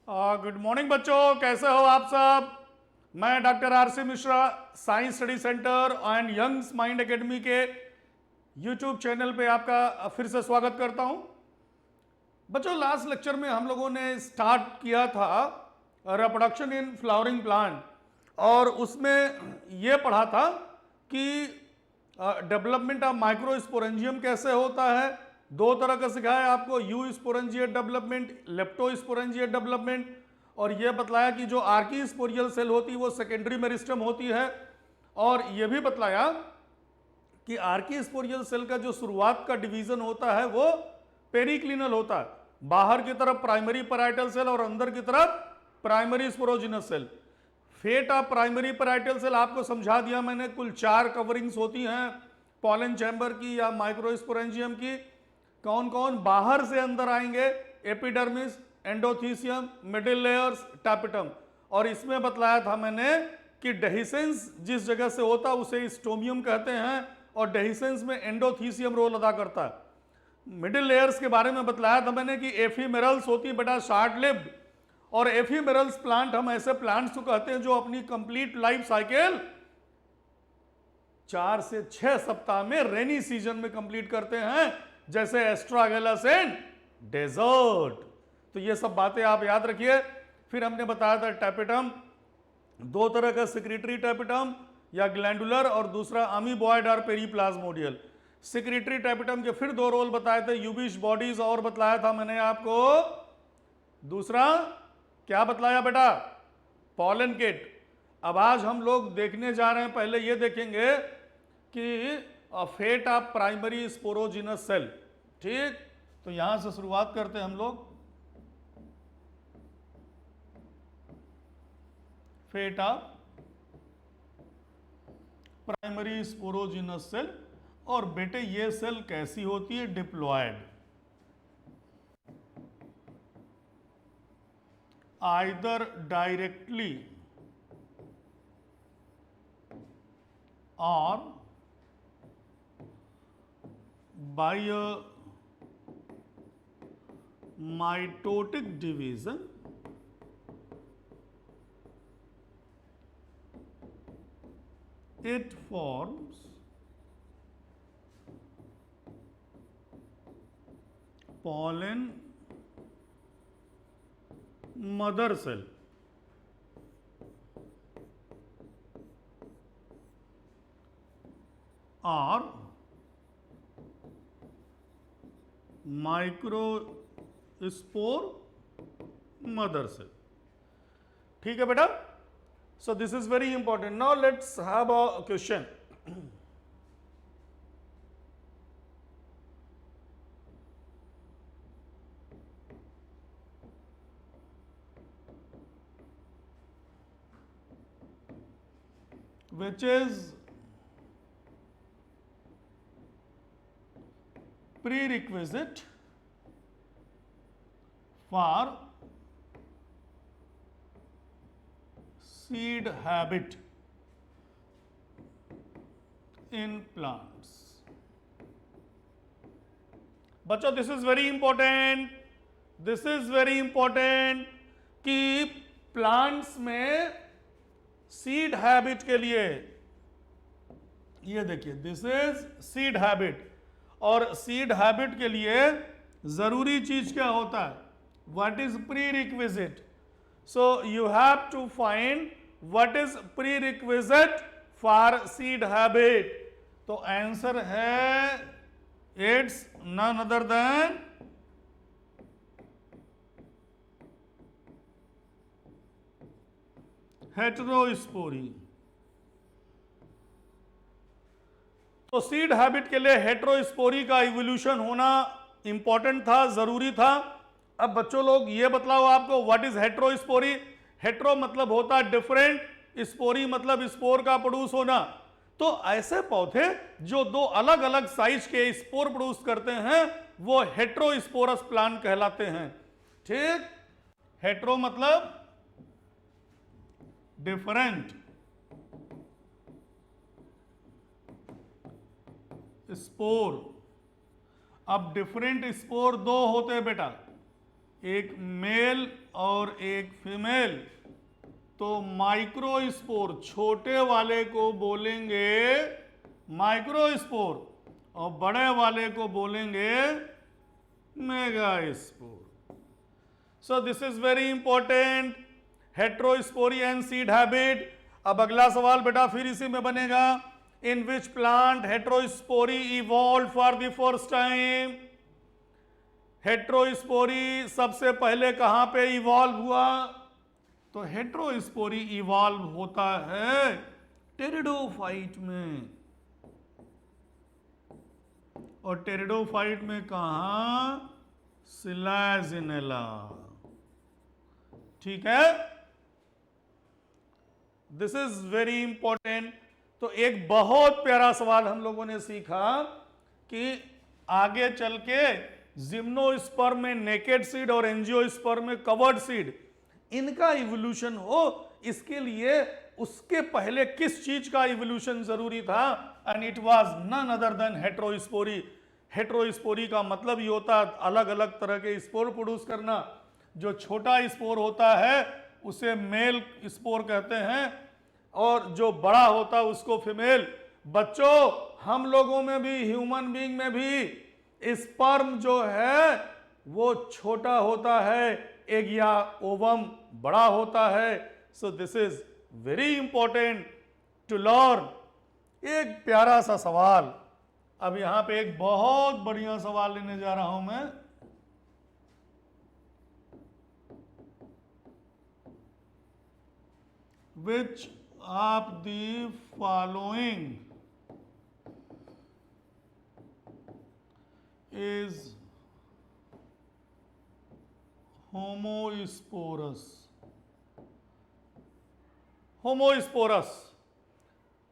Good morning बच्चों, कैसे हो आप सब। मैं doctor R C. Mishra, science study centre and Young's mind academy के यूट्यूब चैनल पे आपका फिर से स्वागत करता हूं। बच्चों, लास्ट लेक्चर में हम लोगों ने स्टार्ट किया था रिप्रोडक्शन इन फ्लावरिंग प्लांट, और उसमें यह पढ़ा था कि डेवलपमेंट ऑफ माइक्रोस्पोरेंजियम कैसे होता है। दो तरह का सिखाया आपको, you sporangiate development, lepto sporangiate development, और यह बतलाया कि जो आर्की स्पोरियल सेल होती है वो सेकेंडरी मेरिस्टम होती है, और यह भी बतलाया कि आर्की स्पोरियल सेल का जो शुरुआत का डिवीजन होता है वो पेरिक्लिनल होता है, बाहर की तरफ प्राइमरी पैराइटल सेल और अंदर की तरफ primary sporogenous cell. Fate of primary parietal cell आपको समझा दिया मैंने, कुल 4 कवरिंग्स होती हैं पॉलन चैम्बर की या माइक्रोस्पोरेंजियम की। कौन कौन बाहर से अंदर आएंगे? Epidermis, endothecium, middle layers, tapetum. और इसमें बतलाया था मैंने कि डेहिसेंस जिस जगह से होता है उसे स्टोमियम कहते हैं, और डेहिसेंस में एंडोथीसियम रोल अदा करता है। मिडिल लेयर्स के बारे में बतलाया था मैंने कि एफीमेरल्स होती है बेटा शॉर्ट लिव्ड, और एफीमेरल्स प्लांट हम ऐसे प्लांट्स को कहते हैं जो अपनी कंप्लीट लाइफ साइकिल 4 से 6 सप्ताह में रेनी सीजन में कंप्लीट करते हैं, जैसे एस्ट्रागेलस एंड डेजर्ट। तो ये सब बातें आप याद रखिए। फिर हमने बताया था टैपिटम, 2 तरह का सिक्रेटरी टैपिटम या ग्लैंडुलर, और दूसरा अमीबॉयड और पेरीप्लाज्मोडियल। सिक्रेटरी टैपिटम के फिर 2 रोल बताए थे, यूबिश बॉडीज, और बतलाया था मैंने आपको दूसरा क्या बतलाया बेटा? Pollen kit. अब आज हम लोग देखने जा रहे हैं, पहले ये देखेंगे कि fate of primary sporogenous cell. ठीक, तो यहां से शुरुआत करते हैं हम लोग। Fate of primary sporogenous cell, और बेटे ये सेल कैसी होती है? डिप्लॉयड, आइदर डायरेक्टली और by a mitotic division it forms pollen mother cell, or microspore mother cell. ठीक है बेटा, so this is very important. Now let's have a question. which is prerequisite for seed habit in plants। बच्चों, this is very important, this is very important कि plants में seed habit के लिए, ये देखिए दिस इज सीड हैबिट, और seed habit के लिए जरूरी चीज क्या होता है? What is prerequisite? So you have to find what is prerequisite for seed habit. तो आंसर है it's none other than heterospory. तो सीड हैबिट के लिए हेटेरोस्पोरी का इवोल्यूशन होना इंपॉर्टेंट था, जरूरी था। अब बच्चों लोग ये बतलाओ आपको, व्हाट इज हेटेरोस्पोरी? हेटेरो मतलब होता है डिफरेंट, स्पोरी मतलब स्पोर का प्रोड्यूस होना। तो ऐसे पौधे जो 2 अलग अलग साइज के स्पोर प्रोड्यूस करते हैं वो हेटेरोस्पोरस प्लांट कहलाते हैं। ठीक, हेटेरो मतलब डिफरेंट, स्पोर। अब डिफरेंट स्पोर 2 होते हैं बेटा, एक मेल और एक फीमेल, तो माइक्रोस्पोर छोटे वाले को बोलेंगे माइक्रोस्पोर और बड़े वाले को बोलेंगे megaspore. So this is very important, heterospory and seed habit. अब अगला सवाल बेटा फिर इसी में बनेगा, in which plant heterospory evolve for the first time. Heterospory सबसे पहले कहां पे इवॉल्व हुआ? तो हेट्रोस्पोरी इवॉल्व होता है टेरिडोफाइट में, और टेरिडोफाइट में कहां? सिलाजिनेला। ठीक है, दिस इज वेरी इंपॉर्टेंट। तो एक बहुत प्यारा सवाल हम लोगों ने सीखा कि आगे चल के जिम्नोस्पर्म में नेकेड सीड और एंजियोस्पर्म में कवर्ड सीड, इनका इवोल्यूशन हो, इसके लिए उसके पहले किस चीज का इवोल्यूशन जरूरी था? And it was none other than heterospory. Heterospory का मतलब ये होता है अलग अलग तरह के स्पोर प्रोड्यूस करना। जो छोटा स्पोर होता है उसे मेल स्पोर कहते हैं, और जो बड़ा होता है उसको फीमेल। बच्चों, हम लोगों में भी, ह्यूमन बीइंग में भी स्पर्म जो है वो छोटा होता है, एग या ओवम बड़ा होता है। So this is very important to learn. एक प्यारा सा सवाल, अब यहां पे एक बहुत बढ़िया सवाल लेने जा रहा हूं मैं। Which of the following is homosporous? Homosporous,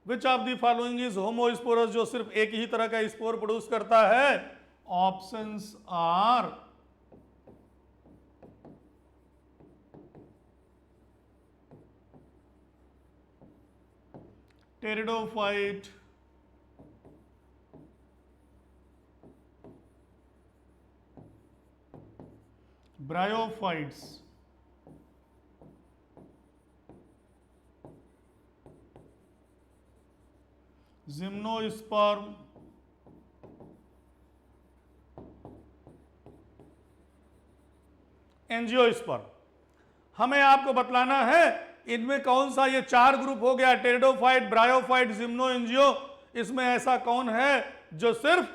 which of the following is homosporous, जो सिर्फ एक ही तरह का स्पोर प्रोड्यूस करता है? Options are pteridophyte, bryophytes, gymnosperm, angiosperm. हमें आपको बतलाना है इनमें कौन सा, ये चार ग्रुप हो गया, टेरिडोफाइट, ब्रायोफाइट, जिम्नो, एंजियो, इसमें ऐसा कौन है जो सिर्फ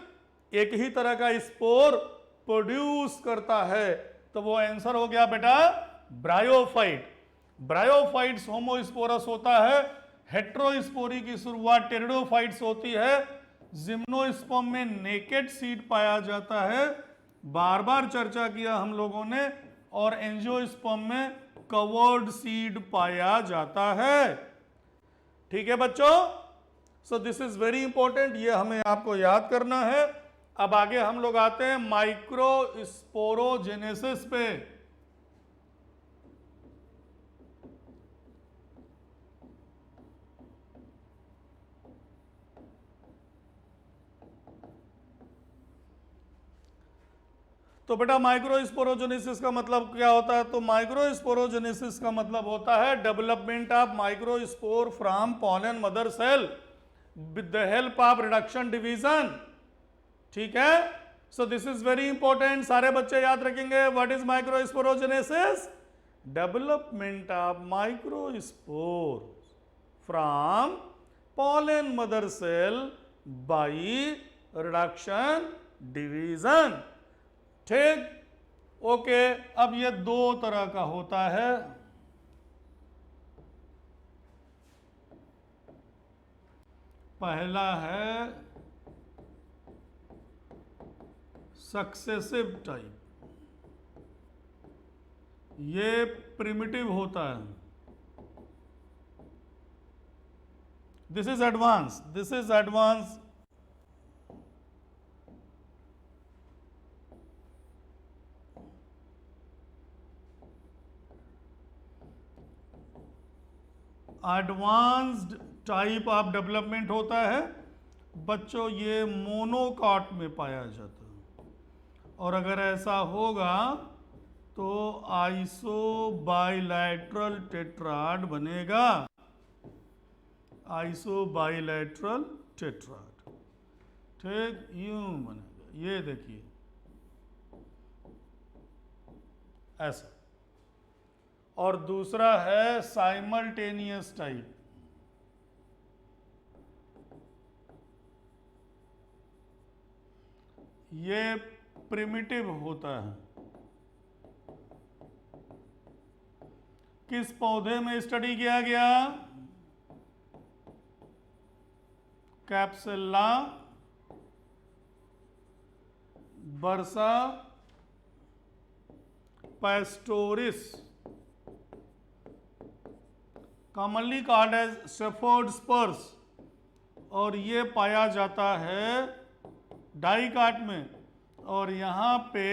एक ही तरह का स्पोर प्रोड्यूस करता है? तो वो आंसर हो गया बेटा ब्रायोफाइट। ब्रायोफाइट्स होमोस्पोरस होता है। हेट्रोस्पोरी की शुरुआत टेरिडोफाइट्स होती है। जिम्नोस्पर्म में नेकेड सीड पाया जाता है, बार बार चर्चा किया हम लोगों ने, और एंजियोस्पर्म में कवर्ड सीड पाया जाता है। ठीक है बच्चों, सो दिस इज वेरी इंपॉर्टेंट, ये हमें आपको याद करना है। अब आगे हम लोग आते हैं माइक्रोस्पोरोजेनेसिस पे। तो बेटा माइक्रोस्पोरोजेनेसिस का मतलब क्या होता है? तो माइक्रोस्पोरोजेनेसिस का मतलब होता है development of microspore from pollen mother cell with the help of reduction division. ठीक है, so this is very important, सारे बच्चे याद रखेंगे। What is microsporogenesis? Development of microspore from pollen mother cell by reduction division. ठीक, okay. अब ये दो तरह का होता है। पहला है सक्सेसिव टाइप, ये प्रिमिटिव होता है। This is advance, this is advance. Advanced type of development होता है बच्चों, ये मोनोकॉट में पाया जाता है। और अगर ऐसा होगा तो आइसोबाइलैटरल टेट्राड बनेगा, आइसोबाइलैटरल टेट्राड। ठीक, यूं बनेगा, ये देखिए ऐसा। और दूसरा है साइमल्टेनियस टाइप। ये प्रिमिटिव होता है। किस पौधे में स्टडी किया गया? Capsella bursa pastoris, commonly called as shepherd's purse, और ये पाया जाता है डाइकाट में। और यहाँ पे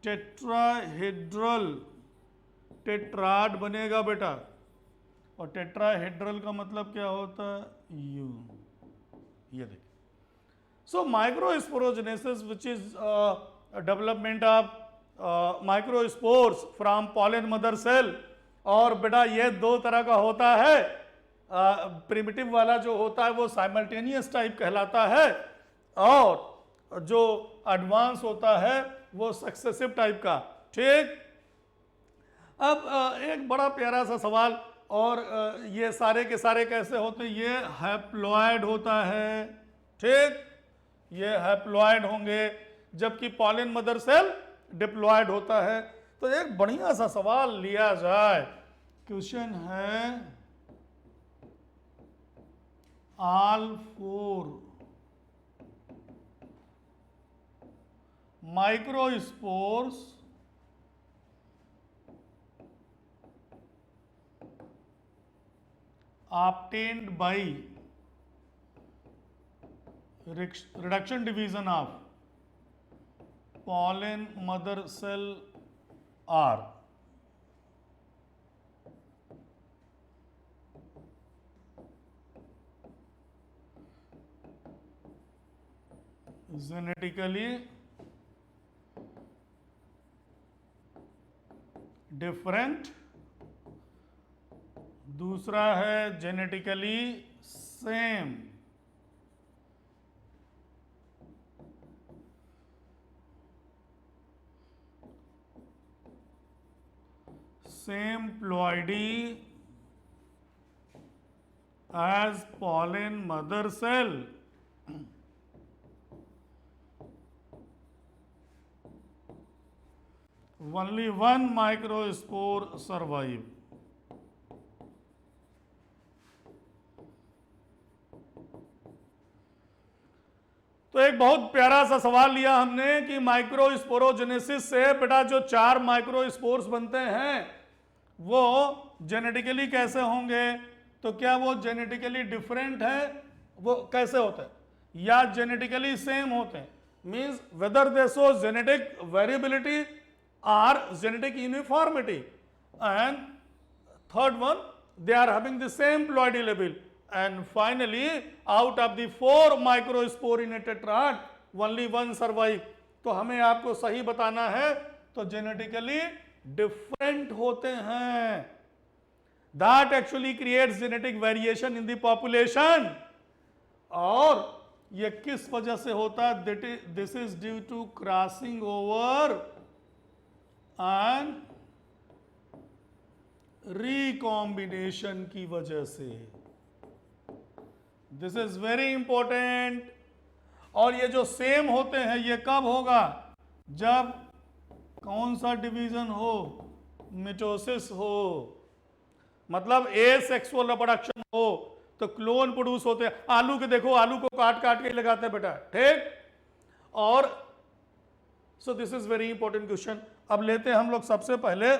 टेट्राहेड्रल टेट्राड बनेगा बेटा। और टेट्राहेड्रल का मतलब क्या होता है? यू, ये देखिए। So microsporogenesis which is development of microspores from pollen mother cell. और बेटा ये दो तरह का होता है। प्रिमिटिव वाला जो होता है वो साइमल्टेनियस टाइप कहलाता है, और जो एडवांस होता है वो सक्सेसिव टाइप का। ठीक, अब एक बड़ा प्यारा सा सवाल, और ये सारे के सारे कैसे होते हैं? ये हैप्लॉयड होता है। ठीक, ये हैप्लॉयड होंगे, जबकि पॉलन मदर सेल डिप्लॉयड होता है। तो एक बढ़िया सा सवाल लिया जाए, क्वेश्चन है all four microspores obtained by reduction division of pollen mother cell are genetically different, दूसरा है genetically same. Same ploidy as pollen mother cell. Only one microspore survive. तो एक बहुत प्यारा सा सवाल लिया हमने कि माइक्रोस्पोरोजेनेसिस से बेटा जो 4 माइक्रोस्पोर्स बनते हैं वो जेनेटिकली कैसे होंगे? तो क्या वो जेनेटिकली डिफरेंट है? वो कैसे होते हैं? या जेनेटिकली सेम होते हैं? Means whether they show genetic variability और genetic uniformity. And third one, they are having the same ploidy level. And finally, out of the 4 microspore in a tetrad, only one survive. तो हमें आपको सही बताना है, तो जेनेटिकली डिफरेंट होते हैं। That actually creates genetic variation in the population. और ये किस वजह से होता है? This is due to crossing over and recombination की वजह से। This is very important. और ये जो सेम होते हैं ये कब होगा? जब कौन सा डिवीजन हो? मिटोसिस हो, मतलब ए सेक्सुअल रिप्रोडक्शन हो, तो क्लोन प्रोड्यूस होते हैं। आलू के देखो, आलू को काट काट के लगाते हैं बेटा। ठीक, और सो this is very important question. अब लेते हैं हम लोग सबसे पहले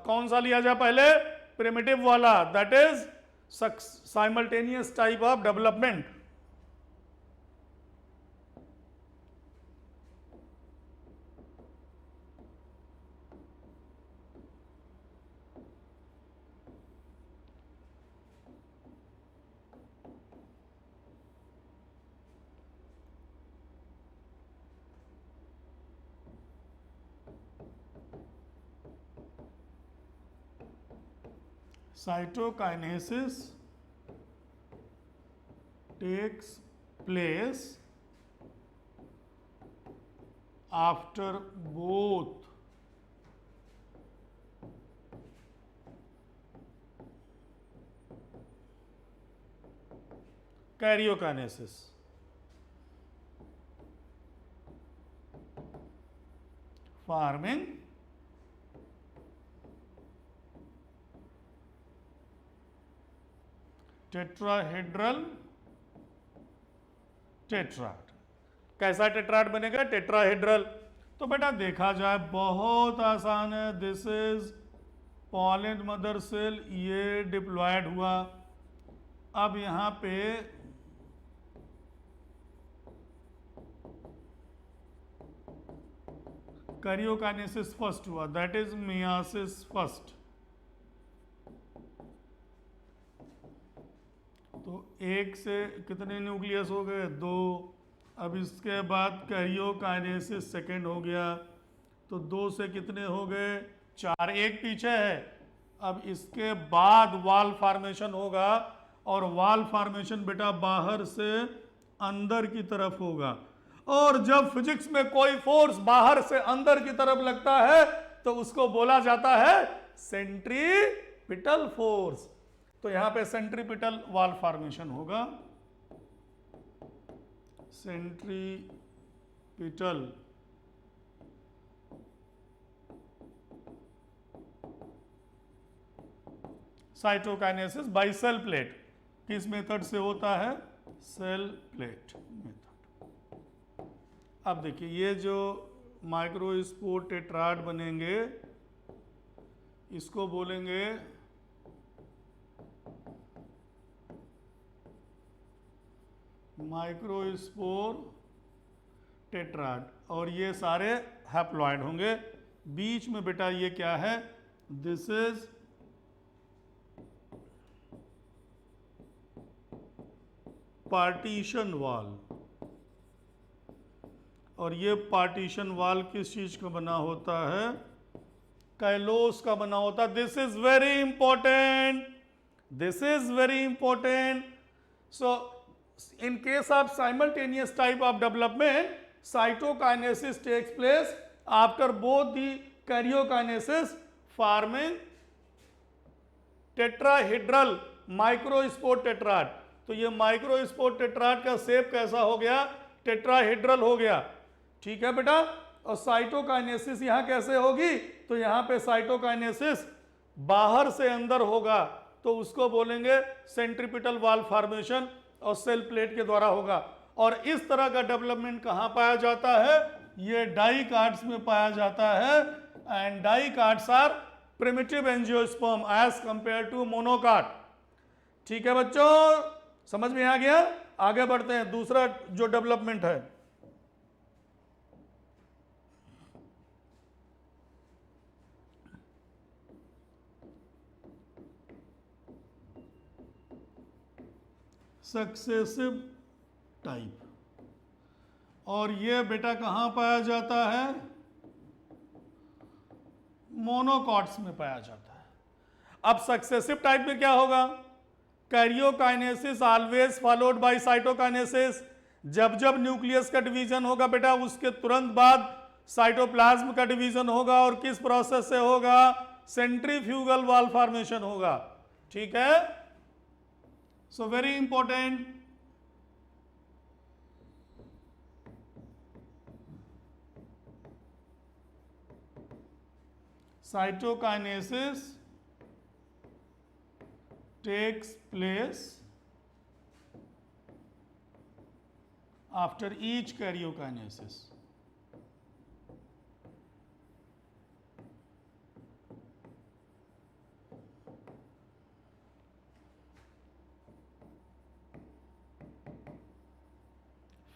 कौन सा लिया जाए? पहले प्रिमिटिव वाला, that is simultaneous type of development. Cytokinesis takes place after both karyokinesis forming tetrahedral tetrad. कैसा टेट्राड बनेगा? टेट्राहेड्रल। तो बेटा देखा जाए बहुत आसान है। This is pollen mother cell, ये डिप्लॉयड हुआ। अब यहां पे कैरियोकाइनेसिस फर्स्ट हुआ, दैट इज मियासिस फर्स्ट। तो एक से कितने न्यूक्लियस हो गए? 2। अब इसके बाद कैरियोकाइनेसिस सेकेंड हो गया, तो 2 से कितने हो गए? 4। एक पीछे है। अब इसके बाद वाल फॉर्मेशन होगा, और वाल फॉर्मेशन बेटा बाहर से अंदर की तरफ होगा। और जब फिजिक्स में कोई फोर्स बाहर से अंदर की तरफ लगता है तो उसको बोला जाता है सेंट्रीपिटल फोर्स। तो यहां पे सेंट्रीपिटल वाल फॉर्मेशन होगा। Centripetal cytokinesis by cell plate किस मेथड से होता है? Cell plate method. अब देखिए ये जो माइक्रोस्पोर टेट्राड बनेंगे इसको बोलेंगे माइक्रोस्पोर टेट्राड, और ये सारे हैप्लॉइड होंगे। बीच में बेटा ये क्या है? दिस इज पार्टीशन वॉल, और ये पार्टीशन वॉल किस चीज का बना होता है? कैलोस का बना होता है। This is very important, this is very important. So in case of simultaneous type of development, cytokinesis takes place after both the karyokinesis, forming tetrahedral microspore tetrad। तो ये माइक्रोस्पोर टेट्राड का शेप कैसा हो गया? टेट्राहेड्रल हो गया। ठीक है बेटा। और साइटोकाइनेसिस यहां कैसे होगी? तो यहां पे साइटोकाइनेसिस बाहर से अंदर होगा, तो उसको बोलेंगे सेंट्रीपिटल वाल फॉर्मेशन, और सेल प्लेट के द्वारा होगा। और इस तरह का डेवलपमेंट कहां पाया जाता है? ये डाइकार्ड्स में पाया जाता है। And dicots are primitive angiosperm as compare to monocot. ठीक है बच्चों, समझ में आ गया? आगे बढ़ते हैं। दूसरा जो डेवलपमेंट है, सक्सेसिव टाइप, और ये बेटा कहां पाया जाता है? मोनोकॉट्स में पाया जाता है। अब सक्सेसिव टाइप में क्या होगा? Karyokinesis always followed by cytokinesis. जब जब न्यूक्लियस का डिवीजन होगा बेटा उसके तुरंत बाद साइटोप्लाज्म का डिवीजन होगा, और किस प्रोसेस से होगा? सेंट्रीफ्यूगल वाल फॉर्मेशन होगा। ठीक है। So very important, cytokinesis takes place after each karyokinesis.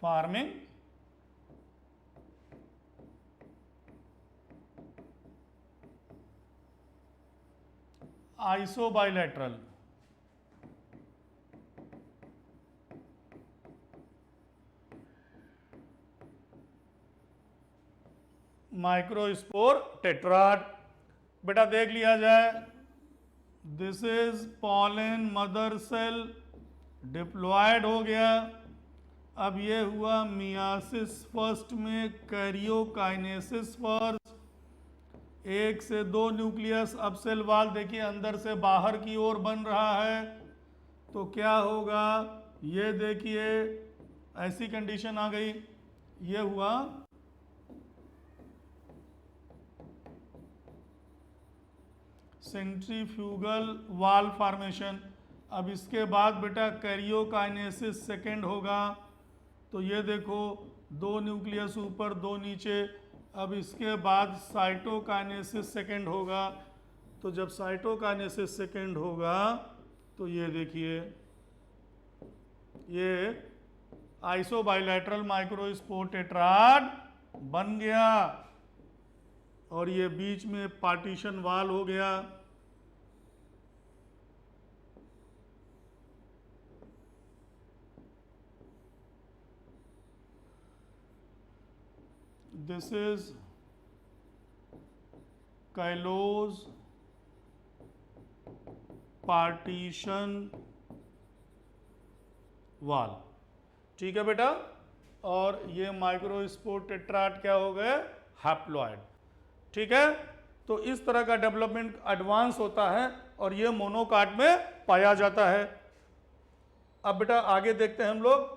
Forming isobilateral microspore tetrad. बेटा देख लिया जाए, this is pollen mother cell, diploid हो गया। अब ये हुआ मियासिस फर्स्ट में कैरियोकाइनेसिस फर्स्ट, एक से दो न्यूक्लियस। अब सेल वाल देखिए अंदर से बाहर की ओर बन रहा है, तो क्या होगा ये देखिए, ऐसी कंडीशन आ गई, ये हुआ सेंट्रीफ्यूगल वाल फॉर्मेशन। अब इसके बाद बेटा कैरियोकाइनेसिस सेकेंड होगा, तो ये देखो दो न्यूक्लियस ऊपर दो नीचे। अब इसके बाद साइटोकाइनेसिस सेकेंड होगा, तो जब साइटोकाइनेसिस सेकेंड होगा तो ये देखिए ये आइसोबाइलैटरल माइक्रोस्पोर टेट्राड बन गया, और ये बीच में पार्टीशन वाल हो गया। दिस इज काइलोज पार्टीशन वाल, ठीक है बेटा। और ये माइक्रोस्पोर टेट्राड क्या हो गए, हैप्लॉइड, ठीक है। तो इस तरह का डेवलपमेंट एडवांस होता है और ये मोनोकाट में पाया जाता है। अब बेटा आगे देखते हैं हम लोग।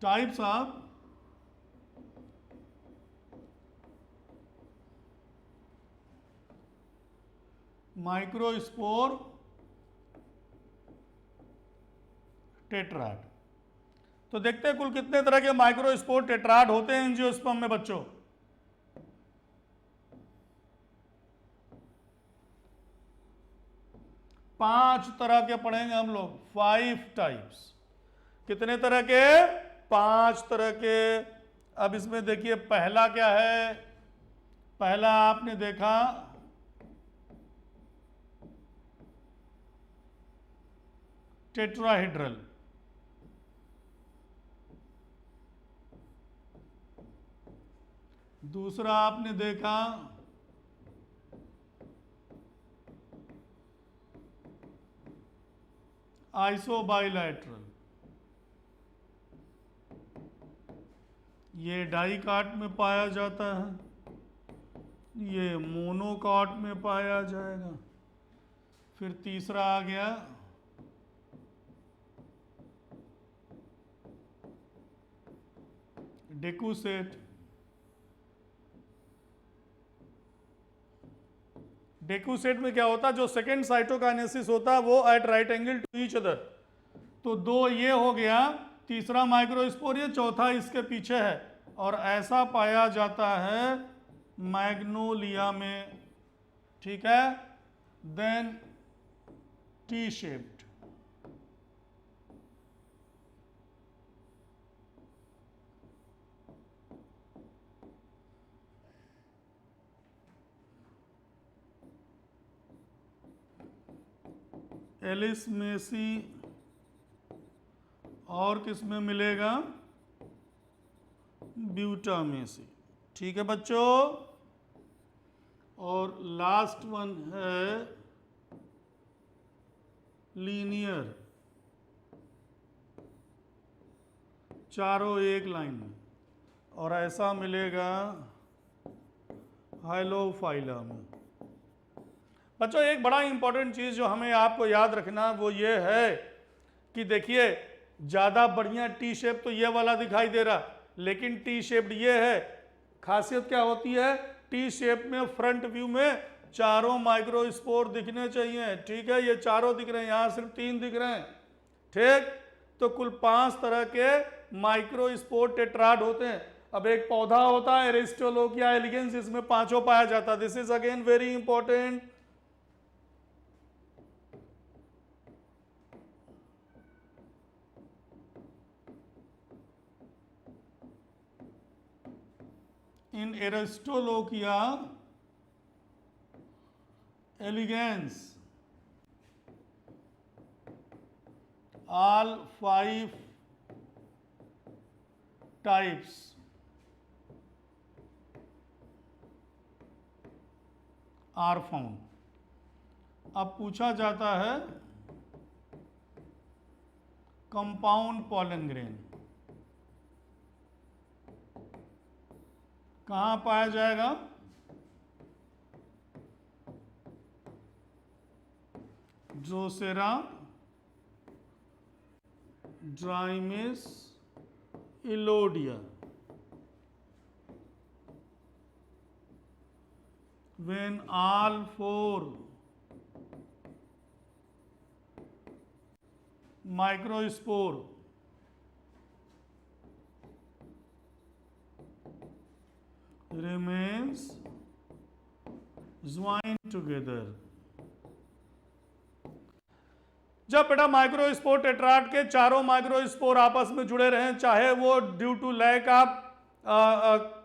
Types of microspore tetrad. तो देखते हैं कुल कितने तरह के माइक्रोस्पोर टेट्राड होते हैं एंजियोस्पर्म में बच्चों। पांच तरह के पढ़ेंगे हम लोग, 5 टाइप्स। कितने तरह के, 5 तरह के। अब इसमें देखिए पहला क्या है, पहला आपने देखा टेट्राहेड्रल, दूसरा आपने देखा आइसोबाइलैटरल, ये डाइकाट में पाया जाता है, ये मोनोकाट में पाया जाएगा। फिर तीसरा आ गया डेकुसेट। डेकुसेट में क्या होता है, जो सेकेंड साइटोकाइनेसिस होता है वो at right angle to each other. तो दो ये हो गया, तीसरा माइक्रोस्पोर, ये चौथा इसके पीछे है, और ऐसा पाया जाता है मैग्नोलिया में, ठीक है। Then T shaped, Alismaceae, और किस में मिलेगा, ब्यूटा मेसी, ठीक है बच्चों। और लास्ट वन है लीनियर, चारों एक लाइन में, और ऐसा मिलेगा हाइलोफाइला में। बच्चों एक बड़ा इंपॉर्टेंट चीज जो हमें आपको याद रखना वो ये है कि देखिए ज्यादा बढ़िया टी शेप तो ये वाला दिखाई दे रहा, लेकिन टी शेप्ड ये है। खासियत क्या होती है, टी शेप में फ्रंट व्यू में चारों माइक्रोस्पोर दिखने चाहिए, ठीक है। ये चारों दिख रहे हैं, यहाँ सिर्फ 3 दिख रहे हैं, ठीक। तो कुल 5 तरह के माइक्रोस्पोर टेट्राड होते हैं। अब एक पौधा होता है एरिस्टोलोकिया एलिगेंस, इसमें 5 पाया जाता है। This is again very important. In Aristolochia elegans, all 5 types are found. अब पूछा जाता है कंपाउंड पॉलन ग्रेन कहां पाया जाएगा? Drosera, Drimys, Elodea. When all four microspore remains joined together। जब बेटा माइक्रोस्पोर टेट्राड के चारों माइक्रोस्पोर आपस में जुड़े रहें, चाहे वो due to lack of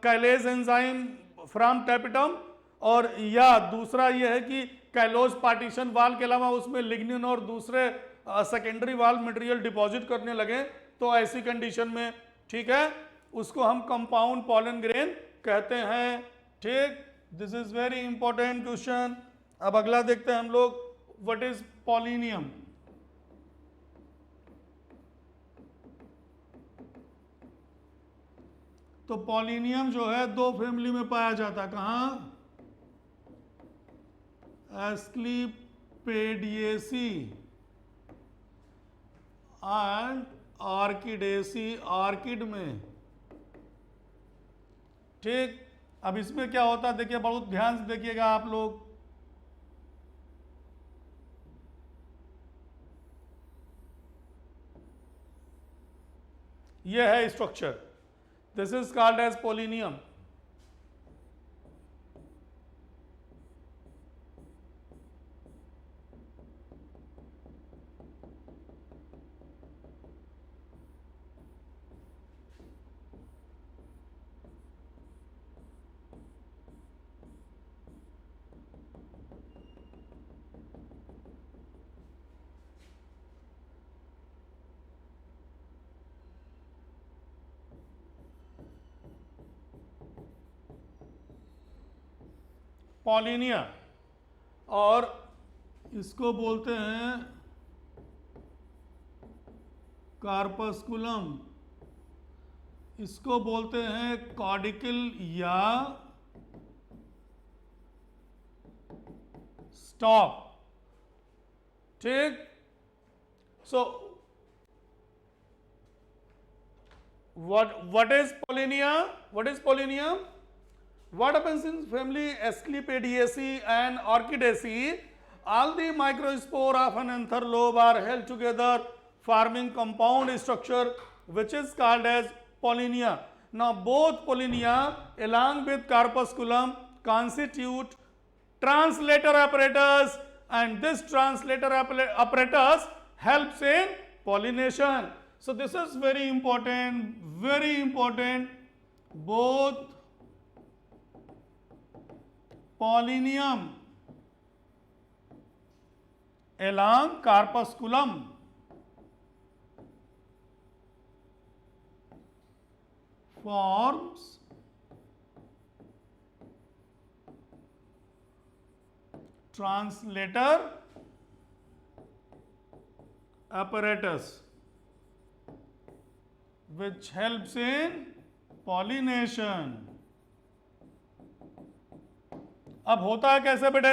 callase enzyme from tapetum, और या दूसरा यह है कि कैलोज पार्टीशन वाल के अलावा उसमें लिग्निन और दूसरे सेकेंडरी वाल मटेरियल डिपॉजिट करने लगे, तो ऐसी कंडीशन में, ठीक है, उसको हम कंपाउंड पॉलन ग्रेन कहते हैं। ठीक, this is very important question. अब अगला देखते हैं हम लोग, व्हाट इज पॉलिनियम। तो पॉलिनियम जो है दो फैमिली में पाया जाता है। कहाँ? एस्क्लीपेडिएसी एंड ऑर्किडेसी, ऑर्किड में। ठीक, अब इसमें क्या होता है देखिए, बहुत ध्यान से देखिएगा आप लोग। यह है structure, this is called as pollinium. Pollinia, और इसको बोलते हैं कार्पस्कुलम, इसको बोलते हैं कॉडिकल या स्टॉक। ठीक, सो what is pollinia? What is pollinia? What happens in family Asclepiadaceae and Orchidaceae? All the microspore of an anther lobe are held together, forming compound structure which is called as pollinia. Now both pollinia along with corpusculum constitute translator apparatus, and this translator apparatus helps in pollination. So this is very important, very important. Both pollinium along corpusculum forms translator apparatus which helps in pollination. अब होता है कैसे बेटे?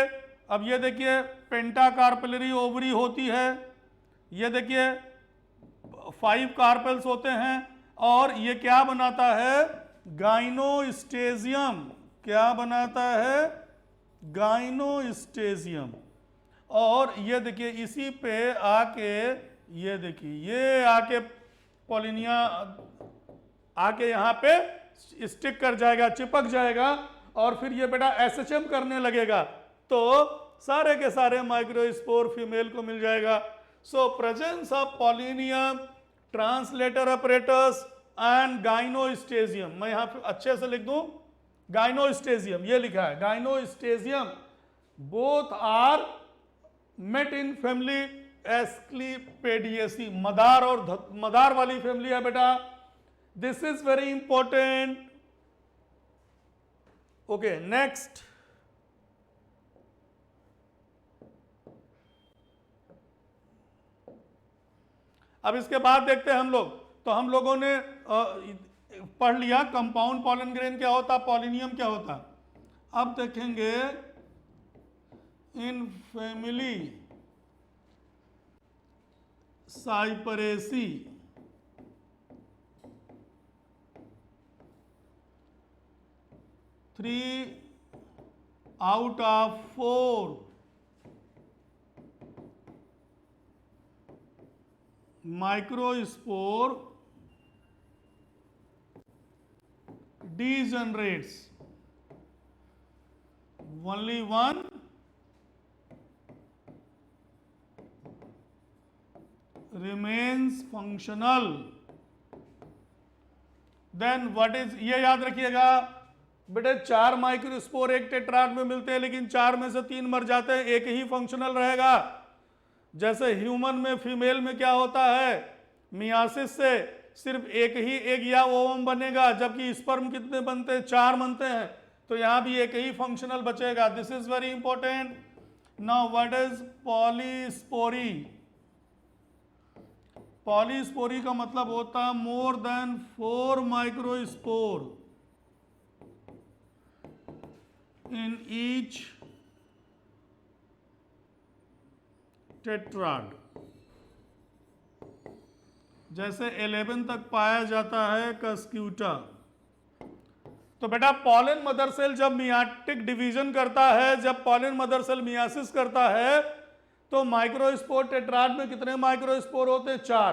अब ये देखिए पेंटाकार्पेलरी ovary होती है, ये देखिए 5 कार्पेल्स होते हैं, और ये क्या बनाता है? गाइनोस्टेजियम। क्या बनाता है? गाइनोस्टेजियम। और ये देखिए इसी पे आके, ये देखिए ये आके पॉलिनिया आके यहाँ पे स्टिक कर जाएगा, चिपक जाएगा, और फिर ये बेटा एसएचएम करने लगेगा, तो सारे के सारे माइक्रोस्पोर फीमेल को मिल जाएगा। So presence of pollinium, translator apparatus and gynostegium, मैं यहाँ पे अच्छे से लिख दूं, गाइनोस्टेजियम ये लिखा है, gynostegium, both are met in family Asclepiadaceae, मदार और मदार वाली फैमिली है बेटा। This is very important. Okay, next अब इसके बाद देखते हैं हम लोग, तो हम लोगों ने पढ़ लिया कंपाउंड पॉलन ग्रेन क्या होता, पॉलिनियम क्या होता। अब देखेंगे in family साइपरेसी three out of 4 microspore degenerates, only one remains functional. Then what is, ये याद रखिएगा बेटे, 4 माइक्रोस्पोर एक टेट्राड में मिलते हैं, लेकिन 4 में से 3 मर जाते हैं, एक ही फंक्शनल रहेगा। जैसे ह्यूमन में फीमेल में क्या होता है, मियासिस से सिर्फ एक ही एग या ओवम बनेगा, जबकि स्पर्म कितने बनते हैं, 4 बनते हैं, तो यहां भी एक ही फंक्शनल बचेगा। This is very important. Now what is polyspory? Polyspory का मतलब होता है more than 4 microspore in each tetrad. जैसे 11 तक पाया जाता है कस्क्यूटा। तो बेटा पॉलन मदर सेल जब मियाटिक डिवीजन करता है, जब पॉलन मदर सेल मियासिस करता है, तो माइक्रोस्पोर टेट्राड में कितने माइक्रोस्पोर होते हैं? 4।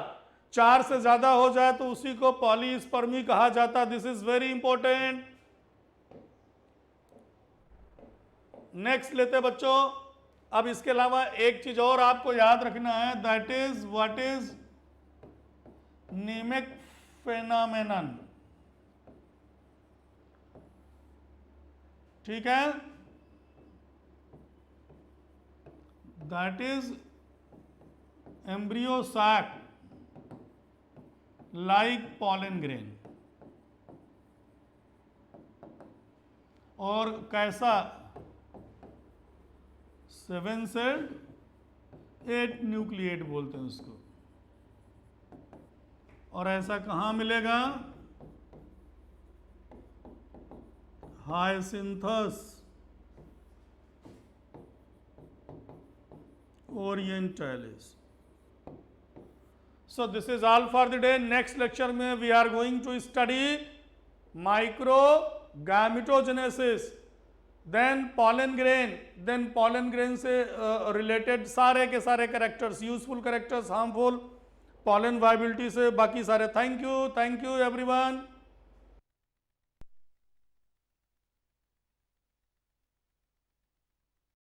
4 से ज्यादा हो जाए तो उसी को पॉलीस्पर्मी कहा जाता है। This is very important. Next लेते बच्चों। अब इसके अलावा एक चीज और आपको याद रखना है, दैट इज व्हाट इज नीमिक फेनोमेनन। ठीक है, that is embryo sac like pollen grain. और कैसा? 7 सेल्ड 8 न्यूक्लिएट बोलते हैं उसको। और ऐसा कहां मिलेगा? Hyacinthus orientalis. So this is all for the day. Next lecture में we are going to study micro gametogenesis, then pollen grain से रिलेटेड सारे के सारे characters, useful characters, harmful, pollen viability से बाकी सारे। Thank you everyone.